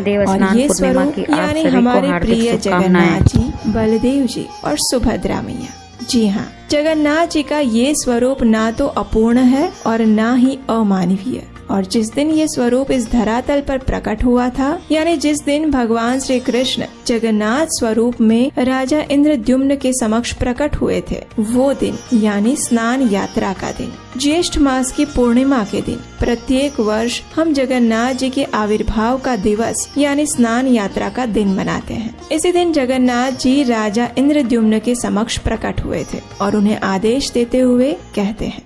और ये स्वरूप यानी हमारे प्रिय जगन्नाथ जी, बलदेव जी और सुभद्रा मैया। जी हाँ, जगन्नाथ जी का ये स्वरूप ना तो अपूर्ण है और ना ही अमानवीय। और जिस दिन ये स्वरूप इस धरातल पर प्रकट हुआ था, यानी जिस दिन भगवान श्री कृष्ण जगन्नाथ स्वरूप में राजा इंद्रद्युम्न के समक्ष प्रकट हुए थे, वो दिन यानी स्नान यात्रा का दिन, ज्येष्ठ मास की पूर्णिमा के दिन, प्रत्येक वर्ष हम जगन्नाथ जी के आविर्भाव का दिवस यानी स्नान यात्रा का दिन मनाते हैं। इसी दिन जगन्नाथ जी राजा इंद्रद्युम्न के समक्ष प्रकट हुए थे और उन्हें आदेश देते हुए कहते हैं,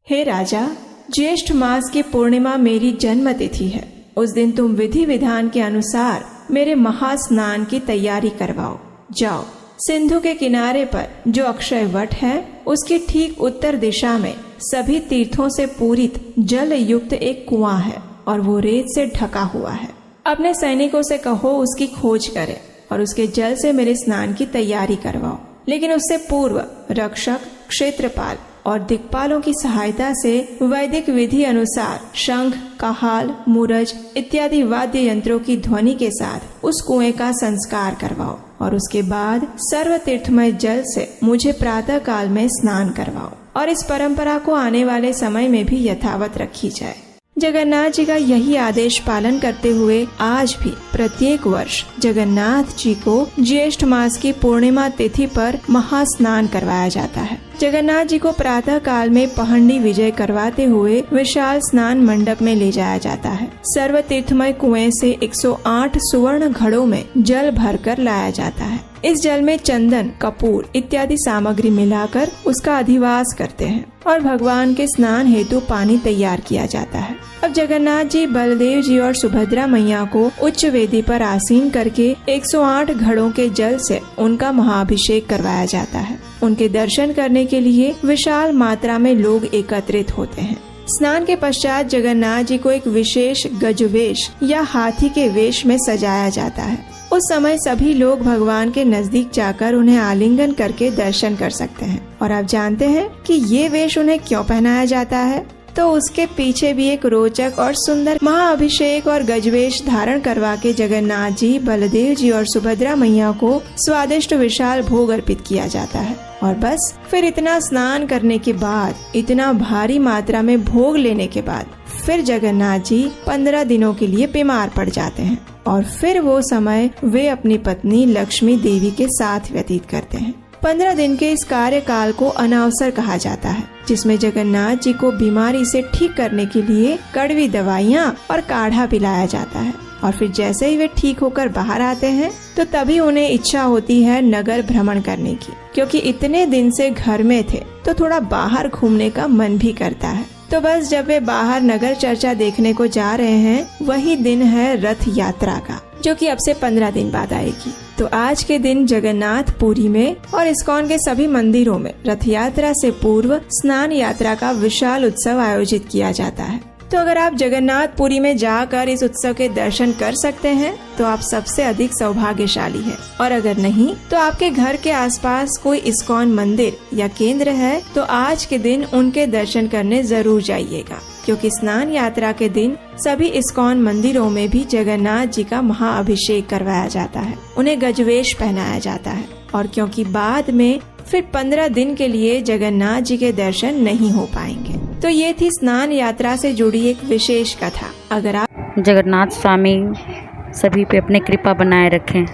हे राजा, ज्येष्ठ मास की पूर्णिमा मेरी जन्म तिथि है। उस दिन तुम विधि विधान के अनुसार मेरे महास्नान की तैयारी करवाओ। जाओ, सिंधु के किनारे पर जो अक्षय वट है, उसकी ठीक उत्तर दिशा में सभी तीर्थों से पूरित जल युक्त एक कुआं है और वो रेत से ढका हुआ है। अपने सैनिकों से कहो उसकी खोज करें और उसके जल से मेरे स्नान की तैयारी करवाओ। लेकिन उससे पूर्व रक्षक, क्षेत्रपाल और दिक्पालों की सहायता से वैदिक विधि अनुसार शंख, कहाल, मूरज इत्यादि वाद्य यंत्रों की ध्वनि के साथ उस कुएं का संस्कार करवाओ और उसके बाद सर्व तीर्थमय जल से मुझे प्रातः काल में स्नान करवाओ और इस परंपरा को आने वाले समय में भी यथावत रखी जाए। जगन्नाथ जी का यही आदेश पालन करते हुए आज भी प्रत्येक वर्ष जगन्नाथ जी को ज्येष्ठ मास की पूर्णिमा तिथि पर महास्नान करवाया जाता है। जगन्नाथ जी को प्रातः काल में पहंडी विजय करवाते हुए विशाल स्नान मंडप में ले जाया जाता है। सर्व तीर्थमय कुएं से 108 सुवर्ण घड़ों में जल भरकर लाया जाता है। इस जल में चंदन, कपूर इत्यादि सामग्री मिलाकर उसका अधिवास करते हैं और भगवान के स्नान हेतु पानी तैयार किया जाता है। अब जगन्नाथ जी, बलदेव जी और सुभद्रा मैया को उच्च वेदी पर आसीन करके 108 घड़ों के जल से उनका महाअभिषेक करवाया जाता है। उनके दर्शन करने के लिए विशाल मात्रा में लोग एकत्रित होते हैं। स्नान के पश्चात जगन्नाथ जी को एक विशेष गजवेश या हाथी के वेश में सजाया जाता है। उस समय सभी लोग भगवान के नजदीक जाकर उन्हें आलिंगन करके दर्शन कर सकते हैं। और आप जानते हैं कि ये वेश उन्हें क्यों पहनाया जाता है? तो उसके पीछे भी एक रोचक और सुंदर महाअभिषेक और गजवेश धारण करवा के जगन्नाथ जी, बलदेव जी और सुभद्रा मैया को स्वादिष्ट विशाल भोग अर्पित किया जाता है। और बस फिर इतना स्नान करने के बाद, इतना भारी मात्रा में भोग लेने के बाद फिर जगन्नाथ जी 15 दिनों के लिए बीमार पड़ जाते हैं और फिर वो समय वे अपनी पत्नी लक्ष्मी देवी के साथ व्यतीत करते हैं। 15 दिन के इस कार्यकाल को अनावसर कहा जाता है, जिसमें जगन्नाथ जी को बीमारी से ठीक करने के लिए कड़वी दवाइयाँ और काढ़ा पिलाया जाता है। और फिर जैसे ही वे ठीक होकर बाहर आते हैं तो तभी उन्हें इच्छा होती है नगर भ्रमण करने की, क्योंकि इतने दिन से घर में थे तो थोड़ा बाहर घूमने का मन भी करता है। तो बस जब वे बाहर नगर चर्चा देखने को जा रहे हैं, वही दिन है रथ यात्रा का, जो कि अब से 15 दिन बाद आएगी। तो आज के दिन जगन्नाथ पुरी में और इस्कॉन के सभी मंदिरों में रथ यात्रा से पूर्व स्नान यात्रा का विशाल उत्सव आयोजित किया जाता है। तो अगर आप जगन्नाथ पुरी में जाकर इस उत्सव के दर्शन कर सकते हैं तो आप सबसे अधिक सौभाग्यशाली हैं। और अगर नहीं तो आपके घर के आसपास कोई इस्कॉन मंदिर या केंद्र है तो आज के दिन उनके दर्शन करने जरूर जाइएगा, क्योंकि स्नान यात्रा के दिन सभी इस्कॉन मंदिरों में भी जगन्नाथ जी का महाअभिषेक करवाया जाता है, उन्हें गजवेश पहनाया जाता है। और क्योंकि बाद में फिर 15 दिन के लिए जगन्नाथ जी के दर्शन नहीं हो पाएंगे। तो ये थी स्नान यात्रा से जुड़ी एक विशेष कथा। अगर आप जगन्नाथ स्वामी सभी पे अपनी कृपा बनाए रखें।